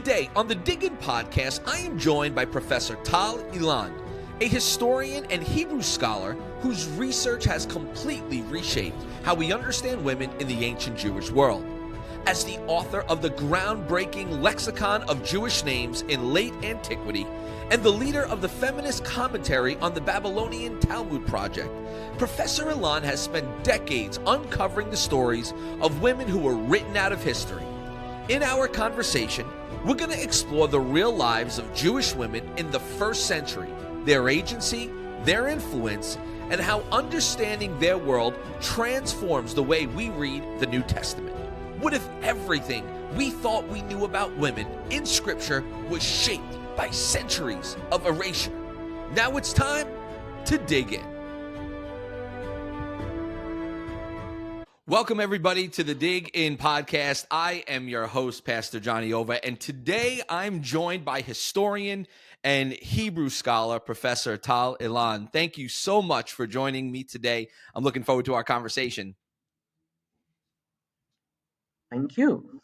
Today on the Dig In podcast, I am joined by Professor Tal Ilan, a historian and Hebrew scholar whose research has completely reshaped how we understand women in the ancient Jewish world. As the author of the groundbreaking Lexicon of Jewish Names in late antiquity and the leader of the Feminist Commentary on the Babylonian Talmud Project, Professor Ilan has spent decades uncovering the stories of women who were written out of history. In our conversation, we're going to explore the real lives of Jewish women in the first century, their agency, their influence, and how understanding their world transforms the way we read the New Testament. What if everything we thought we knew about women in Scripture was shaped by centuries of erasure? Now it's time to dig in. Welcome, everybody, to the Dig In podcast. I am your host, Pastor Johnny Ova, and today I'm joined by historian and Hebrew scholar, Professor Tal Ilan. Thank you so much for joining me today. I'm looking forward to our conversation. Thank you.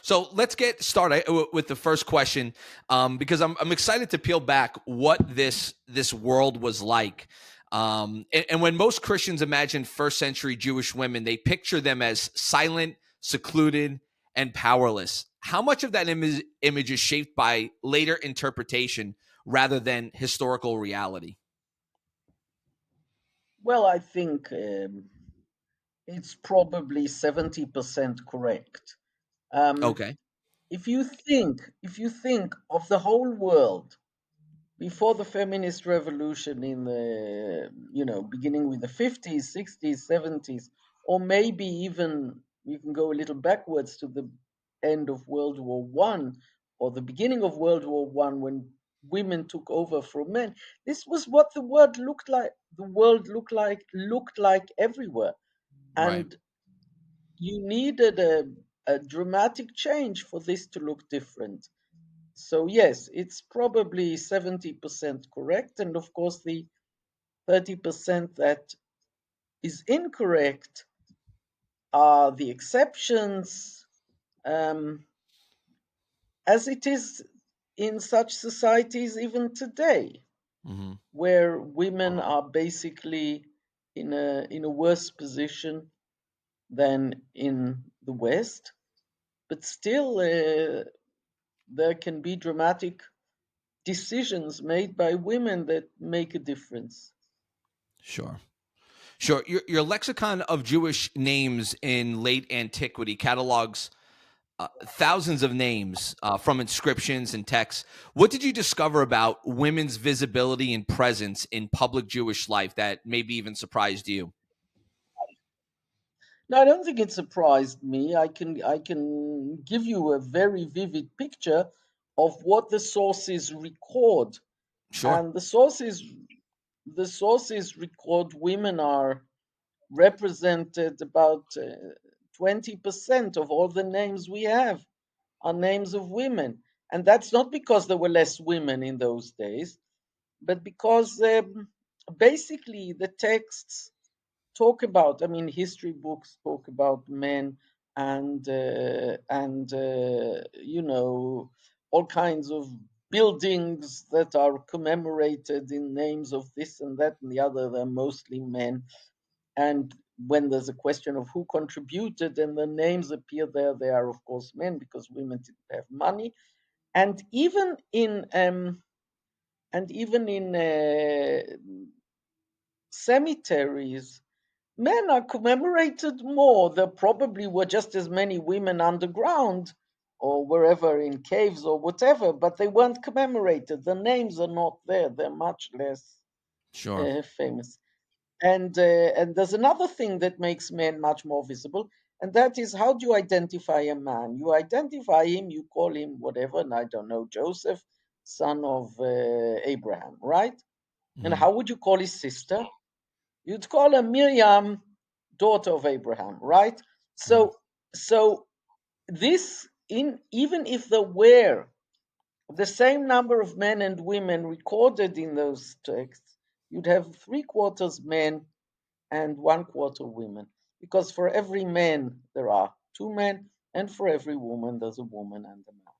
So let's get started with the first question, because I'm excited to peel back what this world was like. And when most Christians imagine first century Jewish women, they picture them as silent, secluded, and powerless. How much of that image is shaped by later interpretation rather than historical reality? Well, I think it's probably 70% correct. Okay. If you think of the whole world before the feminist revolution in the beginning with the 50s, 60s, 70s, or maybe even you can go a little backwards to the end of World War One or the beginning of World War One when women took over from men. This was what the world looked like. The world looked like everywhere, Right. and you needed a dramatic change for this to look different. So yes, it's probably 70% correct, and of course the 30% that is incorrect are the exceptions, um, as it is in such societies even today, Mm-hmm. where women are basically in a worse position than in the West, but still there can be dramatic decisions made by women that make a difference. Sure. Sure. Your lexicon of Jewish names in late antiquity catalogs thousands of names from inscriptions and texts. What did you discover about women's visibility and presence in public Jewish life that maybe even surprised you? No, I don't think it surprised me. I can give you a very vivid picture of what the sources record, Sure. and the sources record women are represented about 20% of all the names we have are names of women, and that's not because there were less women in those days, but because basically the texts talk about, I mean, history books talk about men and all kinds of buildings that are commemorated in names of this and that and the other. They're mostly men. And when there's a question of who contributed and the names appear there, they are of course men because women didn't have money. And even in cemeteries, men are commemorated more. There probably were just as many women underground or wherever in caves or whatever, but they weren't commemorated. The names are not there. They're much less Sure. famous. And there's another thing that makes men much more visible, and that is, how do you identify a man? You identify him, you call him whatever, and I don't know, Joseph, son of Abraham, right? And Mm-hmm. how would you call his sister? You'd call her Miriam, daughter of Abraham, right? Mm-hmm. So this, in even if there were the same number of men and women recorded in those texts, you'd have 3/4 men and 1/4 women, because for every man there are 2 men, and for every woman there's a woman and a man.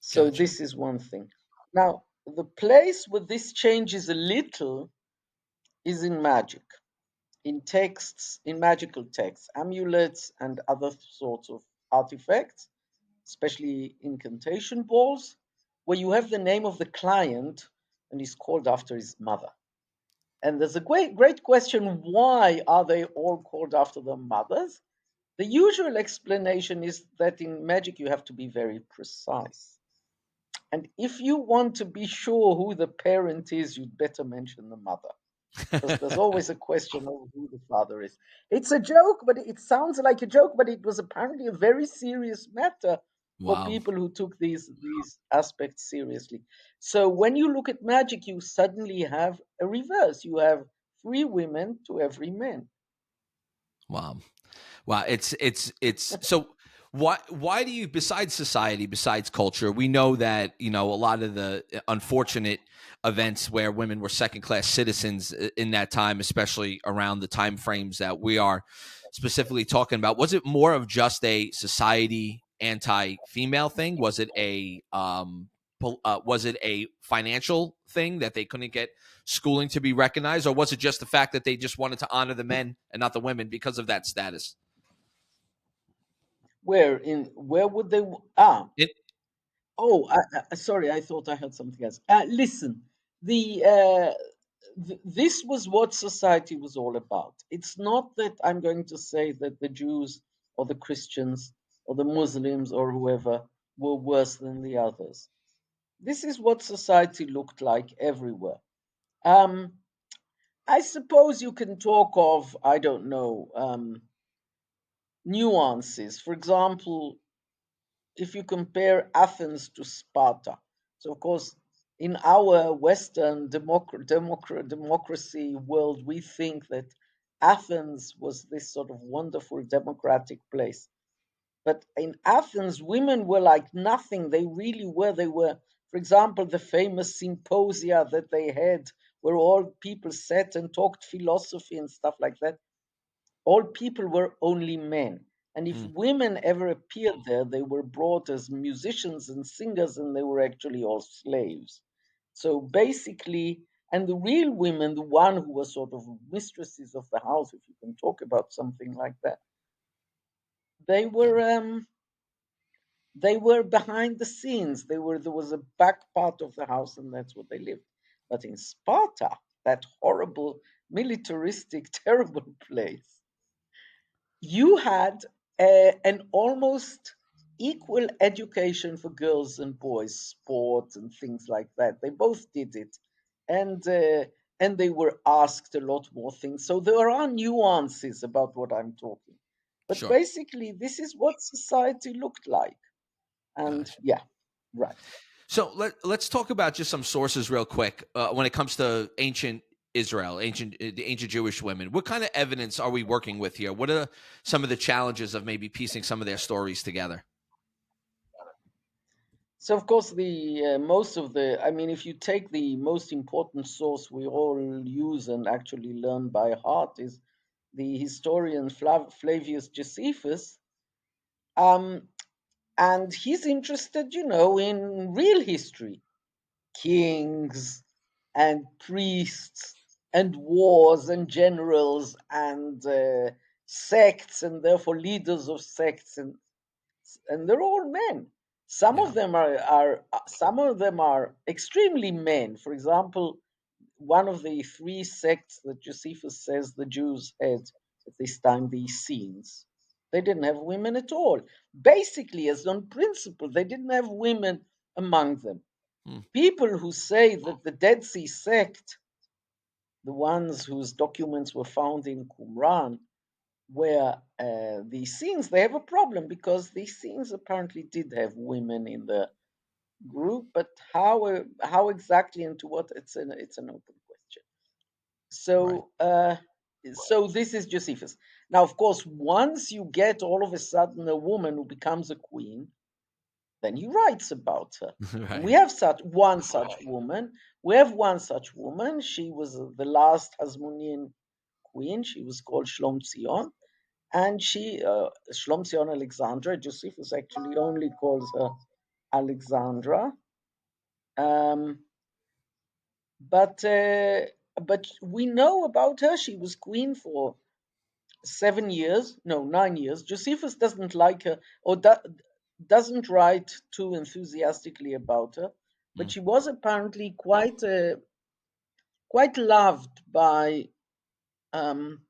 So Gotcha. this is one thing. Now, the place where this changes a little is in magic, in texts, in magical texts, amulets and other sorts of artifacts, especially incantation balls, where you have the name of the client and he's called after his mother. And there's a great question, why are they all called after their mothers? The usual explanation is that in magic you have to be very precise. And if you want to be sure who the parent is, you'd better mention the mother, because there's always a question of who the father is. It's a joke, but it sounds like a joke, but it was apparently a very serious matter for Wow. people who took these aspects seriously. So when you look at magic, you suddenly have a reverse. You have three women to every man. Wow. Wow, it's so why do you, besides society, besides culture, we know that, a lot of the unfortunate events where women were second class citizens in that time, especially around the time frames that we are specifically talking about, was it more of just a society anti-female thing? Was it a financial thing that they couldn't get schooling to be recognized, or was it just the fact that they just wanted to honor the men and not the women because of that status? Where would they? Ah, It oh, sorry, I thought I had something else. Listen, the this was what society was all about. It's not that I'm going to say that the Jews or the Christians or the Muslims or whoever were worse than the others. This is what society looked like everywhere. Um, I suppose you can talk of, I don't know, nuances. For example, if you compare Athens to Sparta. So, of course, in our Western democracy world, we think that Athens was this sort of wonderful democratic place. But in Athens, women were like nothing. They really were. They were, for example, the famous symposia that they had, where all people sat and talked philosophy and stuff like that. All people were only men. And if mm, women ever appeared there, they were brought as musicians and singers, and they were actually all slaves. So basically, and the real women, the one who was sort of mistresses of the house, if you can talk about something like that, they were behind the scenes. There was a back part of the house, and that's what they lived. But in Sparta, that horrible militaristic, terrible place, you had an almost equal education for girls and boys, sport and things like that. They both did it, and uh, and they were asked a lot more things. So there are nuances about what I'm talking, but sure. basically, this is what society looked like. And Gotcha. yeah, right. So let's talk about just some sources real quick when it comes to ancient Israel, the ancient Jewish women. What kind of evidence are we working with here? What are some of the challenges of maybe piecing some of their stories together? So of course, the most of the, I mean, if you take the most important source we all use and actually learn by heart is the historian Flavius Josephus, um, and he's interested, in real history, kings and priests and wars and generals and sects, and therefore leaders of sects, and they're all men. Some of Yeah. them are extremely men. For example, one of the three sects that Josephus says the Jews had at this time, the Essenes, they didn't have women at all. Basically, as on principle, they didn't have women among them. Hmm. People who say that the Dead Sea sect, the ones whose documents were found in Qumran, where these scenes, they have a problem because these scenes apparently did have women in the group, but how exactly and to what, it's an open question. Right. So this is Josephus. Now, of course, once you get all of a sudden a woman who becomes a queen, then he writes about her. And we Right. have such woman. We have one such woman. She was the last Hasmonean queen. She was called Shlom Tzion, and she Shlomzion Alexandra. Josephus actually only calls her Alexandra. Um, but uh, but we know about her. She was queen for 7 years, no, 9 years. Josephus doesn't like her, or doesn't write too enthusiastically about her, but Mm. she was apparently quite loved um,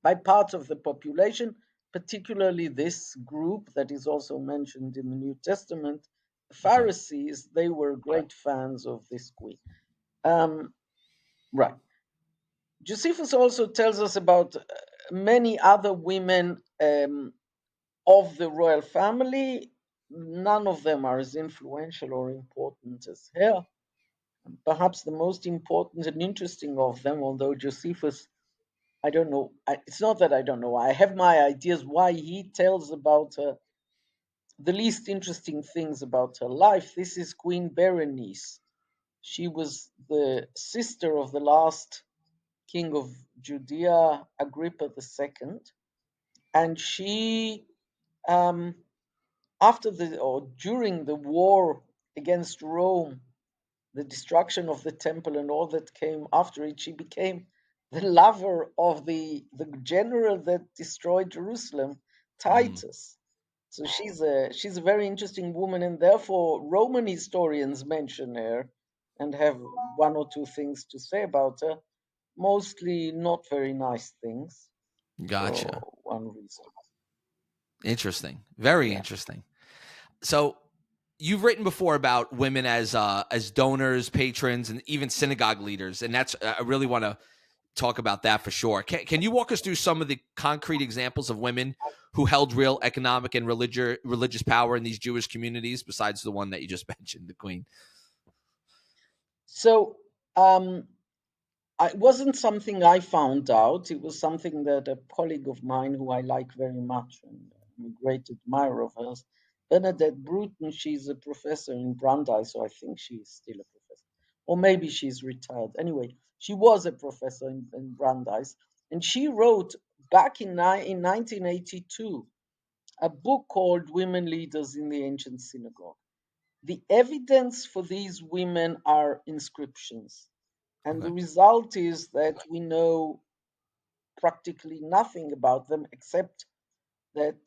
by parts of the population, particularly this group that is also mentioned in the New Testament, the Okay. Pharisees. They were great fans of this queen. Um, right. Josephus also tells us about many other women of the royal family. None of them are as influential or important as her. Perhaps the most important and interesting of them, although Josephus, I don't know, it's not that I don't know, I have my ideas why he tells about her, the least interesting things about her life. This is Queen Berenice. She was the sister of the last king of Judea, Agrippa II, and she, um, after the or during the war against Rome, the destruction of the temple and all that came after it, she became the lover of the general that destroyed Jerusalem, Mm. Titus. So she's a very interesting woman, and therefore Roman historians mention her and have one or two things to say about her. Mostly not very nice things. Gotcha. So one reason. Interesting. Very Yeah. interesting. So you've written before about women as donors, patrons, and even synagogue leaders, and that's I really want to talk about that for sure. Can you walk us through some of the concrete examples of women who held real economic and religious power in these Jewish communities, besides the one that you just mentioned, the Queen? So um, it wasn't something I found out. It was something that a colleague of mine, who I like very much and I'm a great admirer of hers, Bernadette Bruton, she's a professor in Brandeis, so I think she's still a professor. Or maybe she's retired. Anyway, she was a professor in Brandeis. And she wrote back in 1982 a book called Women Leaders in the Ancient Synagogue. The evidence for these women are inscriptions. And Okay. the result is that we know practically nothing about them except that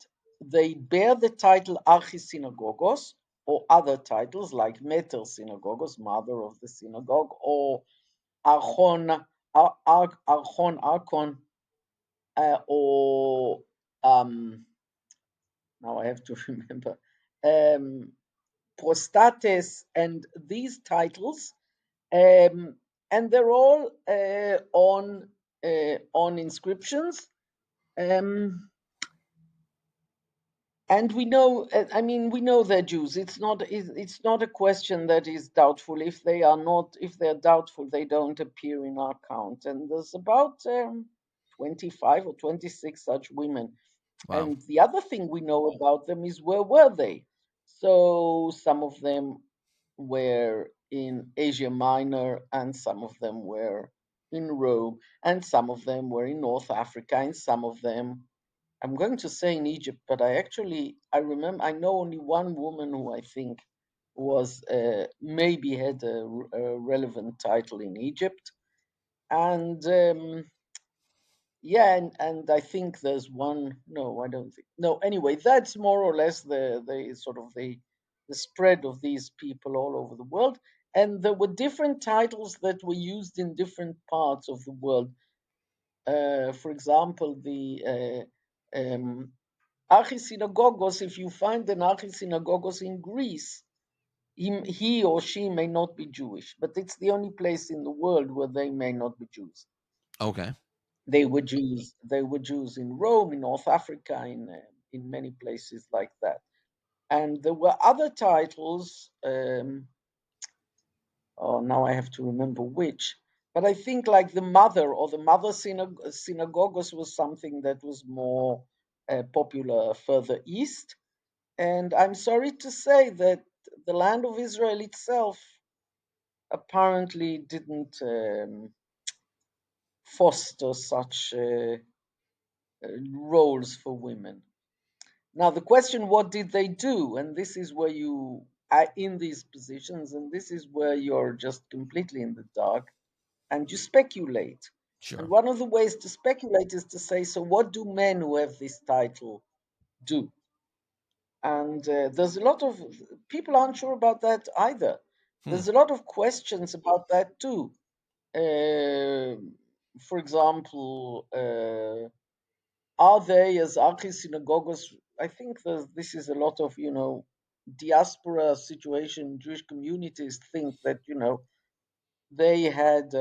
they bear the title archisynagogos or other titles like Meter Synagogos, mother of the synagogue, or Archon, Archon, or now I have to remember, um, Prostates, and these titles, and they're all on inscriptions. Um, and we know, I mean, we know they're Jews. It's not a question that is doubtful. If they are not, if they're doubtful, they don't appear in our count. And there's about 25 or 26 such women. Wow. And the other thing we know about them is where were they? So some of them were in Asia Minor, and some of them were in Rome, and some of them were in North Africa, and some of them, I'm going to say in Egypt, but I remember, I know only one woman who I think was maybe had a relevant title in Egypt. And yeah, and I think there's one. No, I don't think. No, anyway, that's more or less the sort of the spread of these people all over the world. And there were different titles that were used in different parts of the world. For example, the archisynagogos. If you find an archisynagogos in Greece, he or she may not be Jewish, but it's the only place in the world where they may not be Jews. Okay. They were Jews. They were Jews in Rome, in North Africa, in many places like that. And there were other titles. Oh, now I have to remember which. But I think like the mother or the mother synagogos was something that was more popular further east. And I'm sorry to say that the land of Israel itself apparently didn't foster such roles for women. Now, the question, what did they do? And this is where you are in these positions, and this is where you're just completely in the dark and you speculate. And Sure. one of the ways to speculate is to say, so what do men who have this title do? And there's a lot of people aren't sure about that either. Hmm. There's a lot of questions about that too. Uh, for example, are they as archi-synagogos? I think this is a lot of, diaspora situation. Jewish communities think that, they had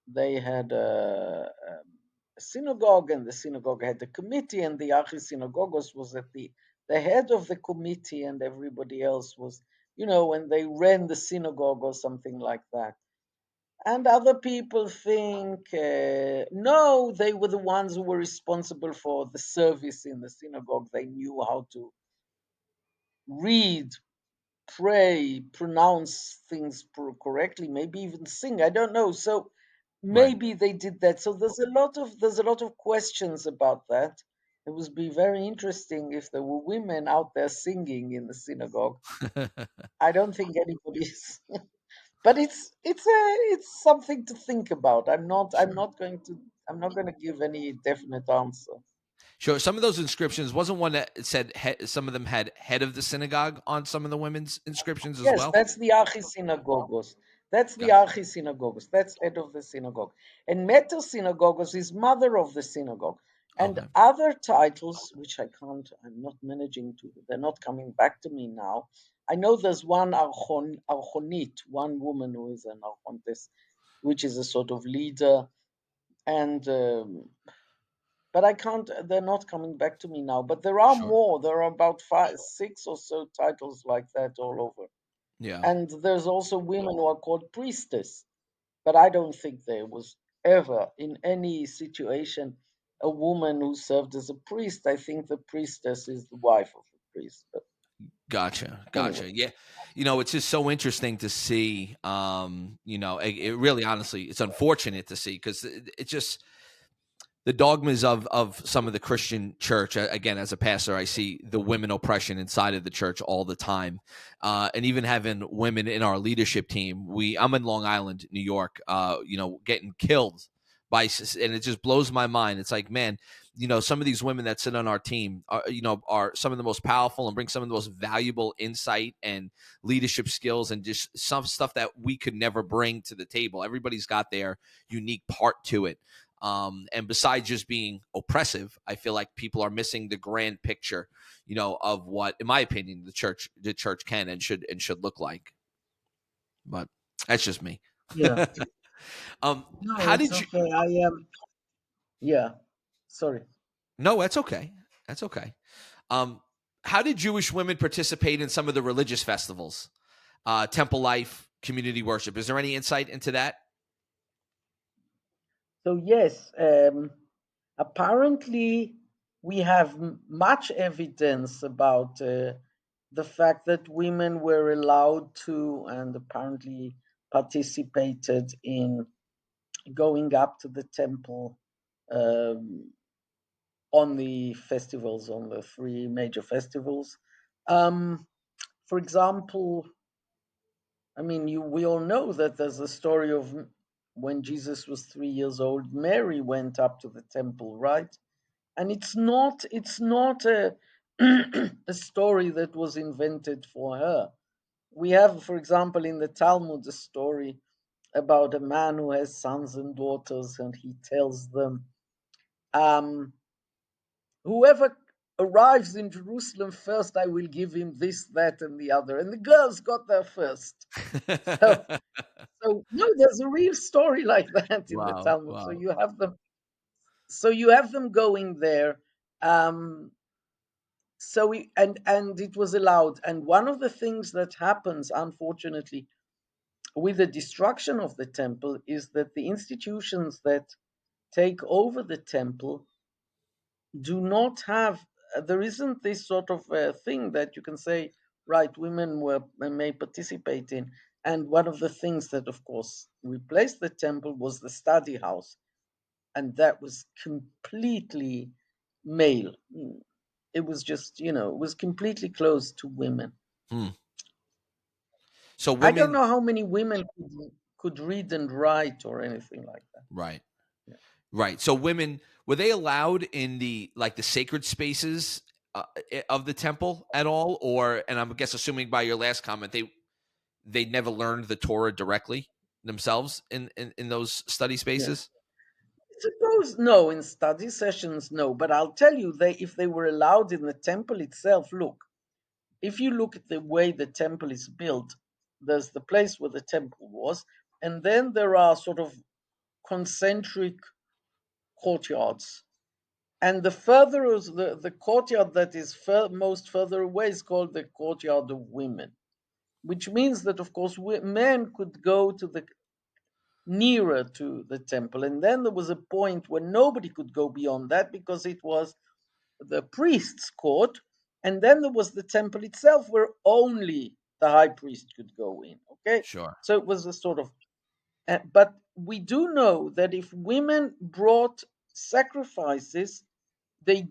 they had a synagogue, and the synagogue had a committee, and the archi-synagogos was at the head of the committee, and everybody else was, when they ran the synagogue or something like that. And other people think, no, they were the ones who were responsible for the service in the synagogue. They knew how to read, pray, pronounce things correctly, maybe even sing. I don't know. So Right. maybe they did that. So there's a lot of questions about that. It would be very interesting if there were women out there singing in the synagogue. I don't think anybody's, but it's something to think about. Sure. I'm not going to give any definite answer. Sure. Some of those inscriptions wasn't one that said some of them had head of the synagogue on some of the women's inscriptions as Yes, well. that's the archi-synagogos. That's the Gotcha. archi-synagogos. That's head of the synagogue. And meta-synagogos is mother of the synagogue. And Okay. other titles, which I'm not managing to, they're not coming back to me now. I know there's one archonit, one woman who is an archontes, which is a sort of leader. And but I can't. They're not coming back to me now. But there are Sure. more. There are about five, six or so titles like that all over. Yeah. And there's also women who are called priestess. But I don't think there was ever in any situation a woman who served as a priest. I think the priestess is the wife of the priest. But Gotcha. anyway, Gotcha. Yeah. It's just so interesting to see. It really, honestly, it's unfortunate to see because it just the dogmas of some of the Christian church. Again, as a pastor, I see the women oppression inside of the church all the time, and even having women in our leadership team. I'm in Long Island, New York. Getting killed by, and it just blows my mind. It's like, man, some of these women that sit on our team are some of the most powerful and bring some of the most valuable insight and leadership skills and just some stuff that we could never bring to the table. Everybody's got their unique part to it. And besides just being oppressive, I feel like people are missing the grand picture, of what, in my opinion, the church can and should look like. But that's just me. yeah. um, No, how it's did you? okay. I am. Yeah. Sorry. No, that's okay. That's okay. Um, how did Jewish women participate in some of the religious festivals, temple life, community worship? Is there any insight into that? So yes, apparently we have much evidence about the fact that women were allowed to and apparently participated in going up to the temple um, on the festivals, on the three major festivals. Um, for example, I mean, we all know that there's a story of when Jesus was 3 years old, Mary went up to the temple, right? And it's not a a story that was invented for her. We have, for example, in the Talmud, a story about a man who has sons and daughters, and he tells them, um, "Whoever arrives in Jerusalem first, I will give him this, that, and the other." And the girls got there first. So, so no, there's a real story like that in the Wow. Talmud. So Wow. you have them. So you have them going there. Um, and it was allowed. And one of the things that happens, unfortunately, with the destruction of the temple is that the institutions that take over the temple do not have. There isn't this sort of thing that you can say, right, women may participate in. And one of the things that, of course, replaced the temple was the study house, and that was completely male. it was just, it was completely closed to women. Hmm. So I don't women, know how many women could read and write or anything like that. right, Yeah. right. So women, were they allowed in the like the sacred spaces of the temple at all, or? And I'm guess assuming by your last comment, they never learned the Torah directly themselves in those study Yeah. spaces. Suppose no, in study sessions, no. But I'll tell you, if they were allowed in the temple itself, look, if you look at the way the temple is built, there's the place where the temple was, and then there are sort of concentric courtyards. And the further is the courtyard that is most further away is called the courtyard of women, which means that, of course, men could go to the nearer to the temple. And then there was a point where nobody could go beyond that because it was the priest's court. And then there was the temple itself where only the high priest could go in. Okay. Sure. So it was a sort of, but we do know that if women brought sacrifices, they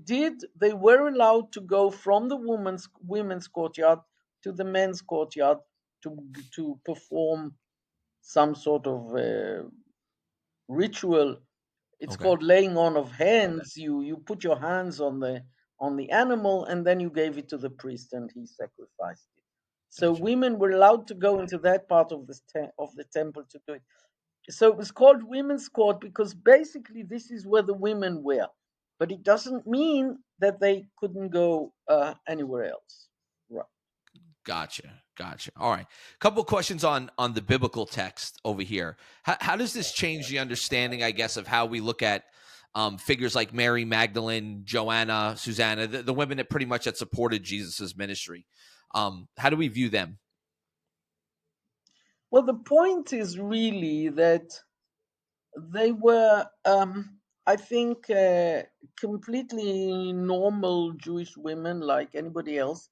were allowed to go from the women's courtyard to the men's courtyard to perform some sort of ritual. It's Okay. called laying on of hands. You put your hands on the animal, and then you gave it to the priest and he sacrificed it. So Gotcha. women were allowed to go into that part of the temple to do it. So it was called women's court because basically this is where the women were, but it doesn't mean that they couldn't go anywhere else. Right. Gotcha. Gotcha. All right. Couple of questions on the biblical text over here. How does this change the understanding, I guess, of how we look at figures like Mary Magdalene, Joanna, Susanna, the women that pretty much that supported Jesus's ministry? How do we view them? Well, the point is really that they were, I think, completely normal Jewish women like anybody else.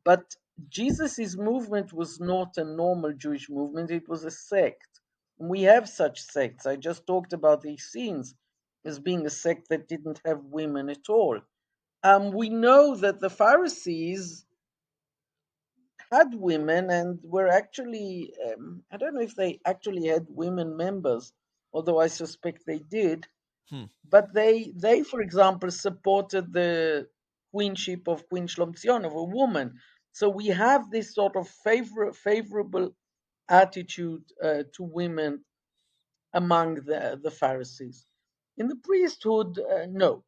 But Jesus's movement was not a normal Jewish movement, it was a sect. And we have such sects. I just talked about the Essenes as being a sect that didn't have women at all. We know that the Pharisees had women and were actually, I don't know if they actually had women members, although I suspect they did. Hmm. But they, for example, supported the queenship of Queen Shlomtzion, of a woman. So we have this sort of favorable attitude to women among the Pharisees. In the priesthood, no,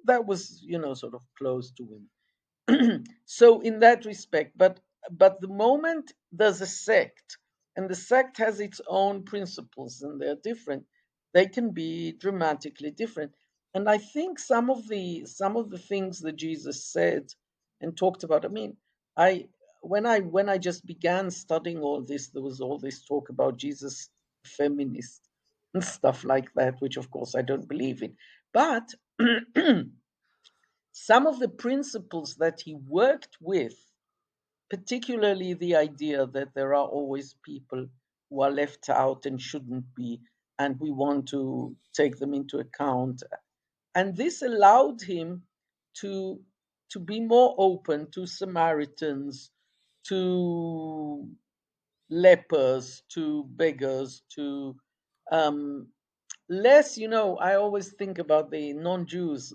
that was, sort of close to women. So in that respect, but the moment there's a sect and the sect has its own principles and they're different, they can be dramatically different. And I think some of the things that Jesus said and talked about, I mean, I when I just began studying all this, there was all this talk about Jesus feminist and stuff like that, which of course I don't believe in. But some of the principles that he worked with, particularly the idea that there are always people who are left out and shouldn't be, and we want to take them into account. And this allowed him to to be more open to Samaritans, to lepers, to beggars, to um, less, I always think about the non-Jews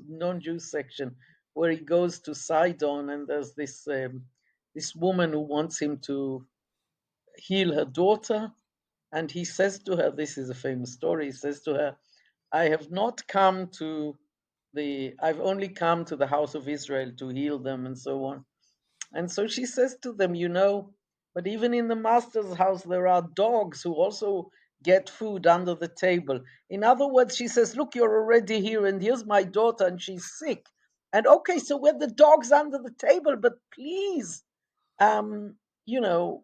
section where he goes to Sidon and there's this woman who wants him to heal her daughter, and he says to her, this is a famous story, he says to her, I've only come to the house of Israel to heal them and so on. And so she says to them, but even in the master's house, there are dogs who also get food under the table. In other words, she says, look, you're already here, and here's my daughter, and she's sick. And okay, so we're the dogs under the table, but please, um, you know,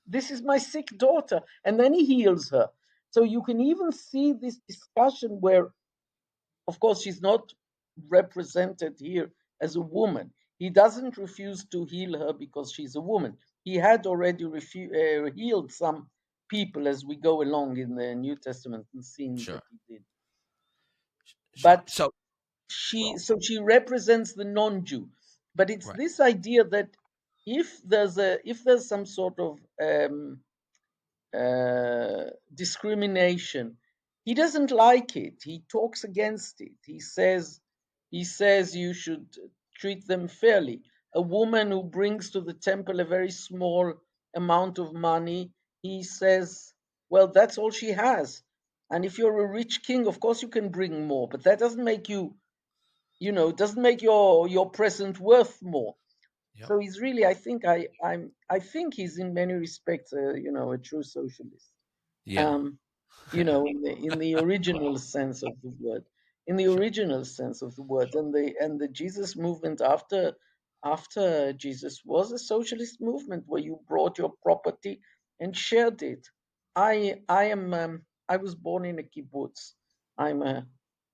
this is my sick daughter. And then he heals her. So you can even see this discussion where, of course, she's not represented here as a woman. He doesn't refuse to heal her because she's a woman. He had already healed some people as we go along in the New Testament and seeing that Sure. he did. Sure. But So she represents the non-Jew, but it's Right. this idea that if there's some sort of discrimination. He doesn't like it. He talks against it. He says you should treat them fairly. A woman who brings to the temple a very small amount of money, he says, well, that's all she has. And if you're a rich king, of course you can bring more, but that doesn't make doesn't make your present worth more. Yep. So he's really, I think he's in many respects, a true socialist, Yeah. um, in the original sense of the word, Sure. and the Jesus movement after Jesus was a socialist movement where you brought your property and shared it. I was born in a kibbutz. I'm a,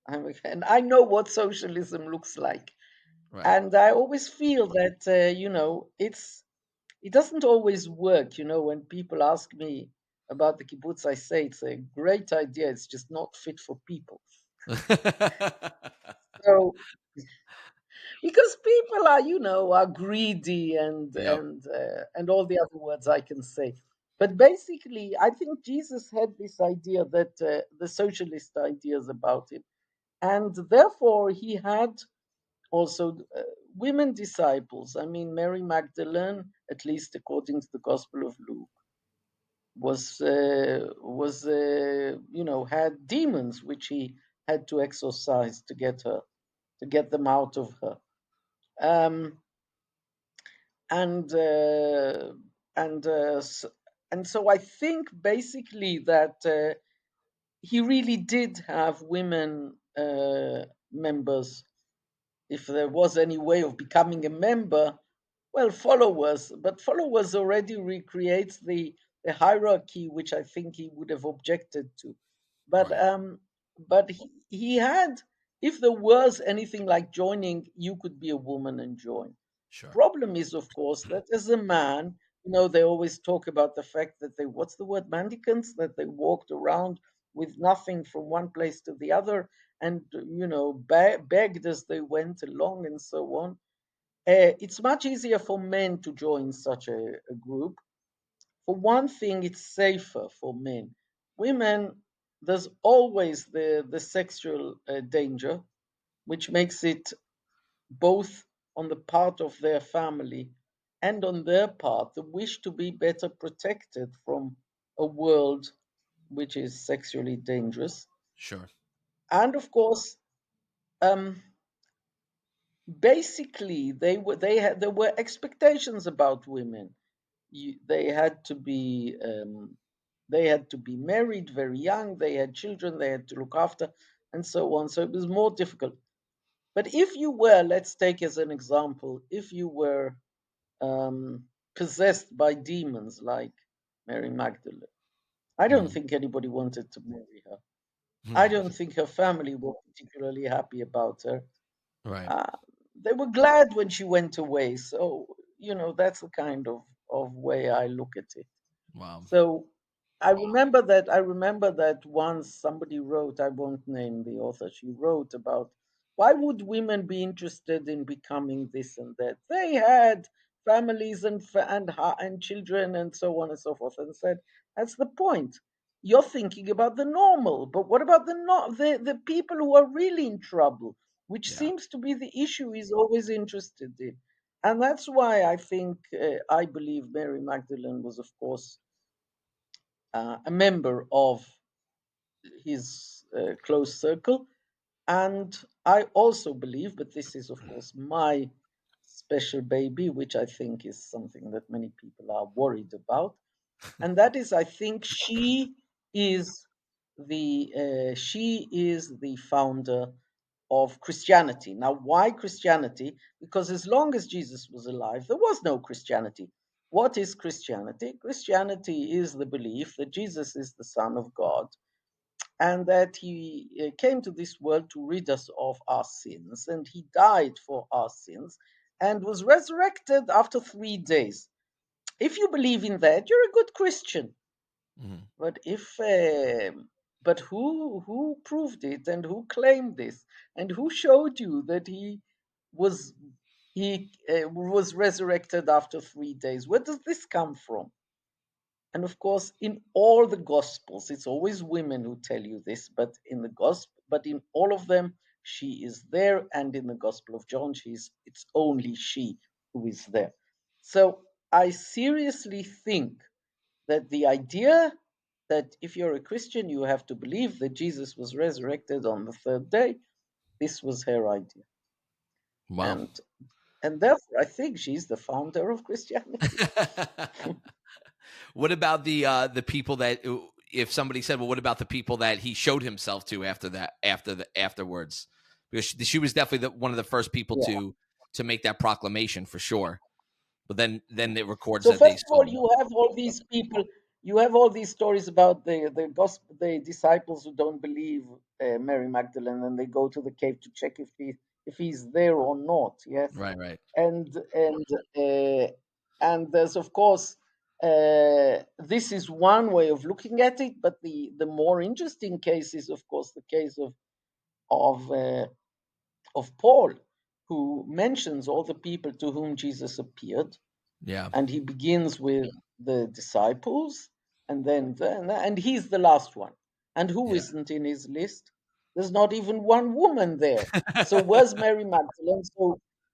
and I know what socialism looks like, Right. and I always feel that it doesn't always work. When people ask me about the kibbutz, I say it's a great idea. It's just not fit for people. So because people are greedy Yep. and all the other words I can say. But basically, I think Jesus had this idea that the socialist ideas about him, and therefore he had also women disciples. I mean, Mary Magdalene, at least according to the Gospel of Luke, had demons which he had to exorcise to get them out of her. Um, and and s- and so I think basically that he really did have women members. If there was any way of becoming a member, well, followers, but followers already recreates the hierarchy, which I think he would have objected to. But Right. he had, if there was anything like joining, you could be a woman and join. The Sure. problem is, of course, that as a man, they always talk about the fact that they, what's the word, mendicants, that they walked around with nothing from one place to the other and, begged as they went along and so on. It's much easier for men to join such a group. For one thing, it's safer for men. Women, there's always the sexual danger, which makes it both on the part of their family and on their part the wish to be better protected from a world which is sexually dangerous. Sure. And of course, um, basically, there were expectations about women. They had to be married very young. They had children. They had to look after, and so on. So it was more difficult. But if you were, let's take as an example, if you were possessed by demons like Mary Magdalene, I don't Mhm. think anybody wanted to marry her. I Mhm. don't think her family were particularly happy about her. Right. Uh, they were glad when she went away. So, that's the kind of way I look at it. Wow. So I remember that once somebody wrote, I won't name the author, she wrote about why would women be interested in becoming this and that? They had families and children and so on and so forth, and said that's the point. You're thinking about the normal, but what about the people who are really in trouble, which Yeah. seems to be the issue he's always interested in. And that's why I believe Mary Magdalene was, of course, a member of his close circle. And I also believe, but this is, of course, my special baby, which I think is something that many people are worried about. And that is, I think she is the founder of Christianity. Now, why Christianity? Because as long as Jesus was alive, there was no Christianity. What is Christianity? Christianity is the belief that Jesus is the Son of God and that he came to this world to rid us of our sins, and he died for our sins and was resurrected after 3 days. If you believe in that, you're a good Christian. Mhm. But but who proved it, and who claimed this, and who showed you that was he was resurrected after 3 days? Where does this come from? And of course, in all the Gospels, it's always women who tell you this, but in all of them, she is there, and in the Gospel of John, it's only she who is there. So I seriously think that the idea that if you're a Christian, you have to believe that Jesus was resurrected on the third day, this was her idea. Wow. And and therefore I think she's the founder of Christianity. What about the people that, if somebody said, well, what about the people that he showed himself to after that, afterwards? Because she was definitely one of the first people Yeah. to make that proclamation for sure. But then it records So that they first of saw all, him. you have all these people. You have all these stories about the gospel, the disciples who don't believe Mary Magdalene, and they go to the cave to check if he's there or not. Yes, Right, right. and and uh, and there's of course this is one way of looking at it, but the more interesting case is of course the case of uh, of Paul, who mentions all the people to whom Jesus appeared, Yeah. and he begins with the disciples, and he's the last one. And who Yeah. isn't in his list? There's not even one woman there. So where's Mary Magdalene?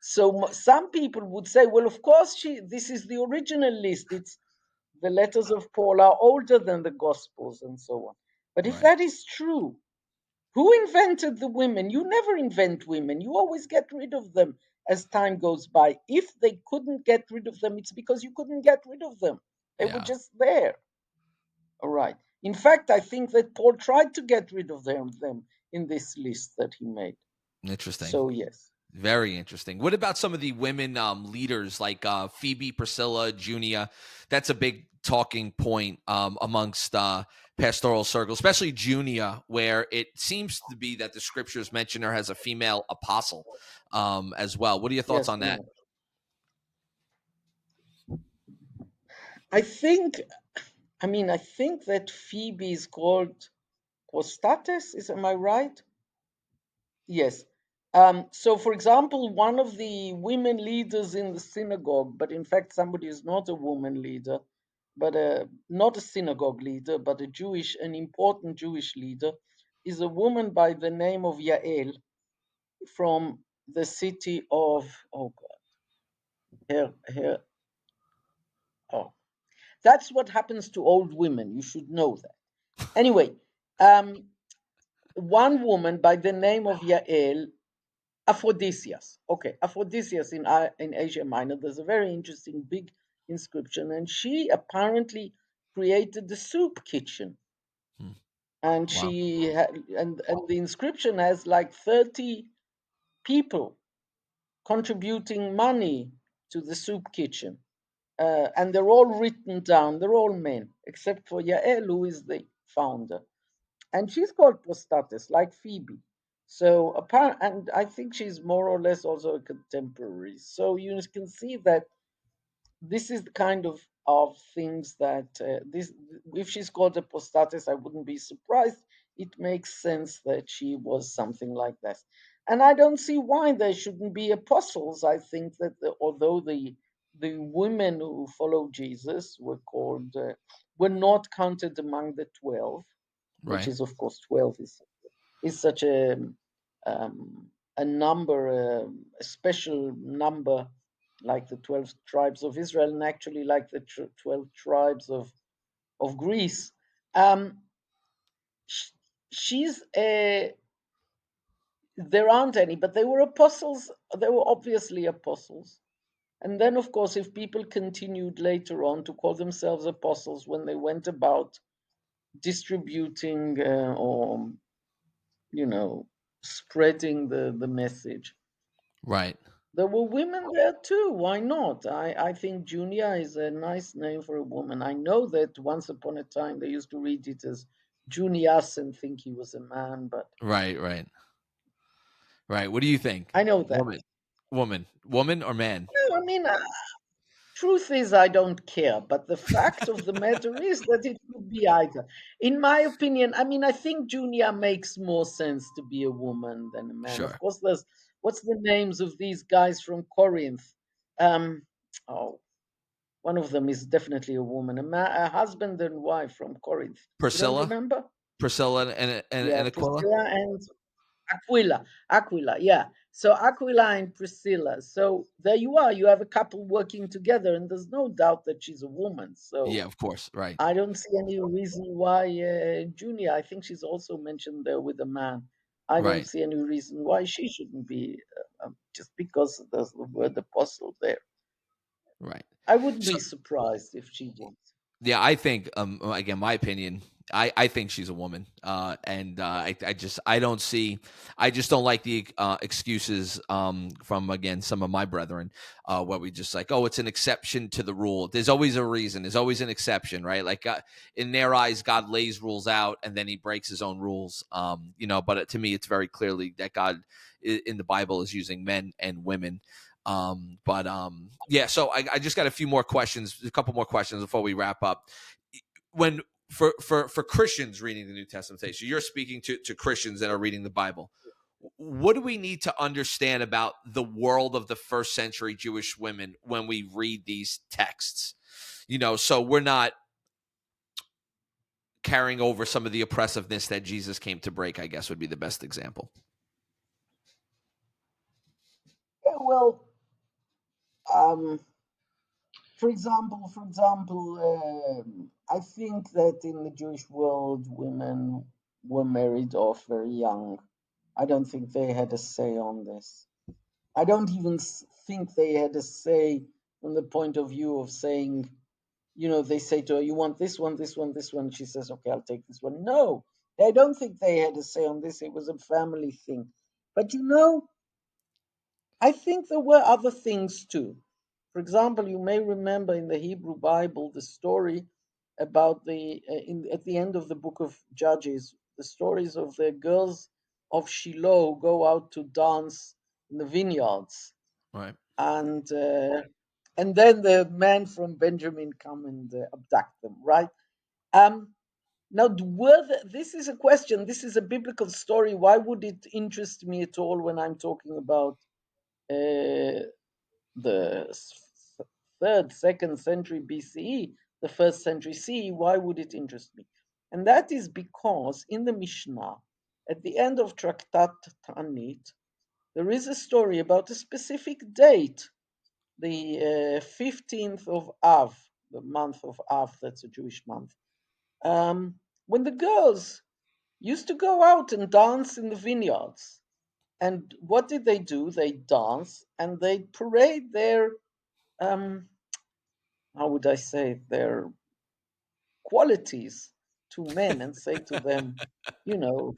Some people would say, well, of course this is the original list. It's the letters of Paul are older than the Gospels and so on. But if Right. that is true, who invented the women? You never invent women. You always get rid of them as time goes by. If they couldn't get rid of them, it's because you couldn't get rid of them. They were Yeah. just there. All right. In fact, I think that Paul tried to get rid of them in this list that he made. Interesting. So, yes. Very interesting. What about some of the women leaders like Phoebe, Priscilla, Junia? That's a big talking point amongst pastoral circles, especially Junia, where it seems to be that the scriptures mention her as a female apostle as well. What are your thoughts Yes. on that? I think, I think that Phoebe is called Prostates. Am I right? Yes. So, for example, one of the women leaders in the synagogue, but in fact, somebody is not a woman leader, but not a synagogue leader, but an important Jewish leader, is a woman by the name of Yael from the city of, oh God, oh, that's what happens to old women. You should know that. Anyway, um, one woman by the name of Yael, Aphrodisias. Okay, Aphrodisias in Asia Minor. There's a very interesting big inscription, and she apparently created the soup kitchen. Hmm. And Wow. and the inscription has like 30 people contributing money to the soup kitchen, and they're all written down. They're all men, except for Yael, who is the founder. And she's called Prostatis, like Phoebe. So apparent, and I think she's more or less also a contemporary. So you can see that this is the kind of things that this. If she's called a Prostatis, I wouldn't be surprised. It makes sense that she was something like this, and I don't see why there shouldn't be apostles. I think that although the women who followed Jesus were not counted among the 12, which Right. is of course 12 is such a number, a special number, like the 12 tribes of Israel, and actually like the 12 tribes of Greece. Um, sh- she's There aren't any, but they were apostles. They were obviously apostles. And then, of course, if people continued later on to call themselves apostles when they went about distributing or spreading the message. Right. There were women there too. Why not? I think Junia is a nice name for a woman. I know that once upon a time they used to read it as Junias and think he was a man, but Right. Right. Right. What do you think? I know that. Woman. Woman or man? No, Truth is, I don't care, but the fact of the matter is that it could be either. In my opinion, I mean, I think Junia makes more sense to be a woman than a man. Of Sure. course, there's what's the names of these guys from Corinth? Um, oh, one of them is definitely a woman, a husband and wife from Corinth. You don't Priscilla, remember? Priscilla, Yeah, and Aquila. Priscilla and Aquila, yeah. So Aquila and Priscilla. So there you are. You have a couple working together, and there's no doubt that she's a woman. So Yeah, of course. Right. I don't see any reason why Junia. I think she's also mentioned there with a man. I don't Right. see any reason why she shouldn't be, just because there's the word apostle there. Right. I wouldn't So be surprised if she was. yeah, I think again, my opinion, I think she's a woman. And I don't see, I just don't like the excuses from again some of my brethren where we just like, oh, it's an exception to the rule. There's always a reason. There's always an exception, right? Like in their eyes, God lays rules out and then he breaks his own rules. But to me, it's very clearly that God in the Bible is using men and women. Yeah, so I just got a couple more questions before we wrap up. When for Christians reading the New Testament, so you're speaking to Christians that are reading the Bible. What do we need to understand about the world of the first century Jewish women when we read these texts? So we're not carrying over some of the oppressiveness that Jesus came to break, I guess would be the best example. Yeah, well, um, for example, I think that in the Jewish world, women were married off very young. I don't think they had a say on this. I don't even think they had a say from the point of view of saying, they say to her, "You want this one, this one, this one." She says, "Okay, I'll take this one." No, I don't think they had a say on this. It was a family thing. But I think there were other things too. For example, you may remember in the Hebrew Bible the story about at the end of the book of Judges, the stories of the girls of Shiloh go out to dance in the vineyards, Right. and uh, and then the men from Benjamin come and abduct them. Right? Um, Now, this is a question. This is a biblical story. Why would it interest me at all when I'm talking about uh, the third, second century BCE, the first century CE? Why would it interest me? And that is because in the Mishnah, at the end of Tractat Ta'anit, there is a story about a specific date, the 15th of Av, the month of Av, that's a Jewish month, when the girls used to go out and dance in the vineyards. And what did they do? They dance and they parade their um, how would I say, their qualities to men and say to them, you know,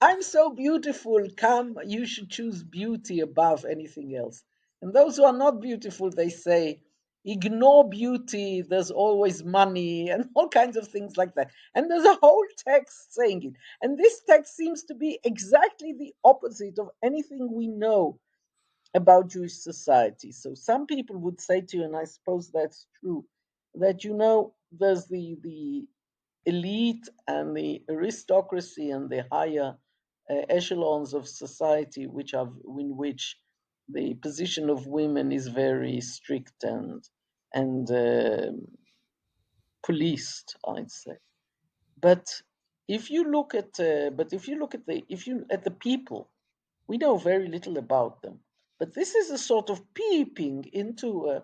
"I'm so beautiful, come, you should choose beauty above anything else." And those who are not beautiful, they say, "Ignore beauty, there's always money," and all kinds of things like that. And there's a whole text saying it. And this text seems to be exactly the opposite of anything we know about Jewish society. So some people would say to you, and I suppose that's true, that there's the elite and the aristocracy and the higher echelons of society, in which the position of women is very strict and policed, I'd say. But if you look at the people, we know very little about them. But this is a sort of peeping into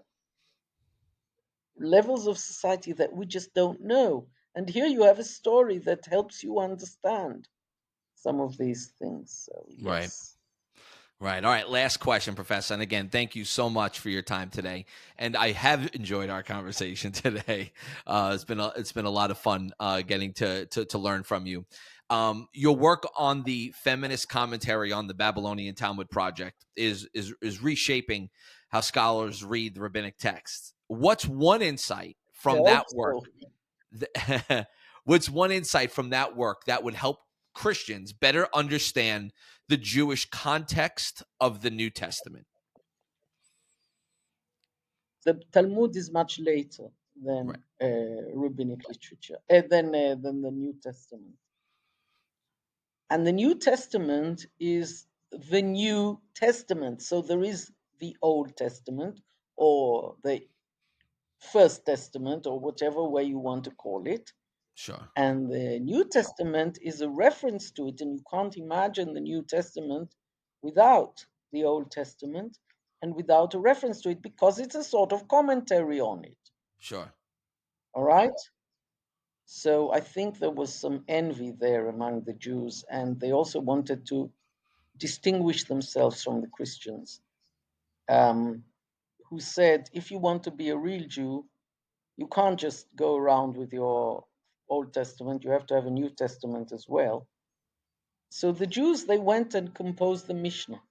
levels of society that we just don't know. And here you have a story that helps you understand some of these things. So, Right. yes. Right. All right. Last question, Professor. And again, thank you so much for your time today. And I have enjoyed our conversation today. It's been a lot of fun getting to learn from you. Your work on the feminist commentary on the Babylonian Talmud Project is reshaping how scholars read the rabbinic texts. What's one insight I from hope that work? so. What's one insight from that work that would help Christians better understand the Jewish context of the New Testament? the Talmud is much later than Right. rabbinic literature, than the New Testament. And the New Testament is the New Testament. So there is the Old Testament or the First Testament or whatever way you want to call it. Sure. And the New Testament is a reference to it. And you can't imagine the New Testament without the Old Testament and without a reference to it, because it's a sort of commentary on it. Sure. All right? So I think there was some envy there among the Jews, and they also wanted to distinguish themselves from the Christians, who said, if you want to be a real Jew, you can't just go around with your Old Testament, you have to have a New Testament as well. So the Jews, they went and composed the Mishnah.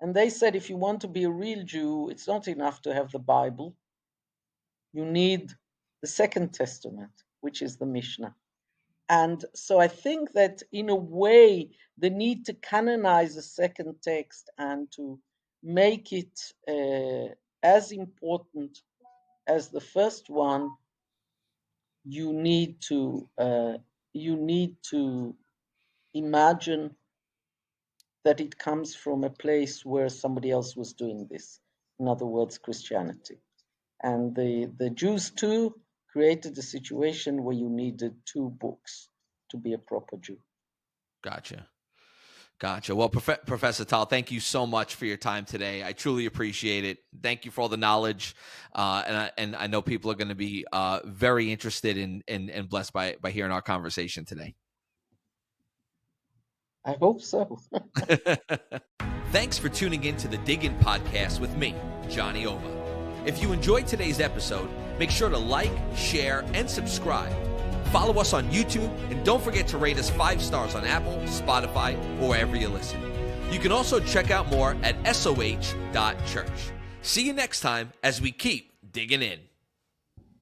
And they said, if you want to be a real Jew, it's not enough to have the Bible. You need the Second Testament, which is the Mishnah. And so I think that in a way, the need to canonize a second text and to make it as important as the first one, you need to imagine that it comes from a place where somebody else was doing this. In other words, Christianity. And the Jews too created a situation where you needed two books to be a proper Jew. Gotcha. Well, Professor Tal, thank you so much for your time today. I truly appreciate it. Thank you for all the knowledge, and I know people are going to be very interested and blessed by hearing our conversation today. I hope so. Thanks for tuning in to the Dig In podcast with me, Johnny Oma. If you enjoyed today's episode, make sure to like, share, and subscribe. Follow us on YouTube, and don't forget to rate us 5 stars on Apple, Spotify, or wherever you listen. You can also check out more at soh.church. See you next time as we keep digging in.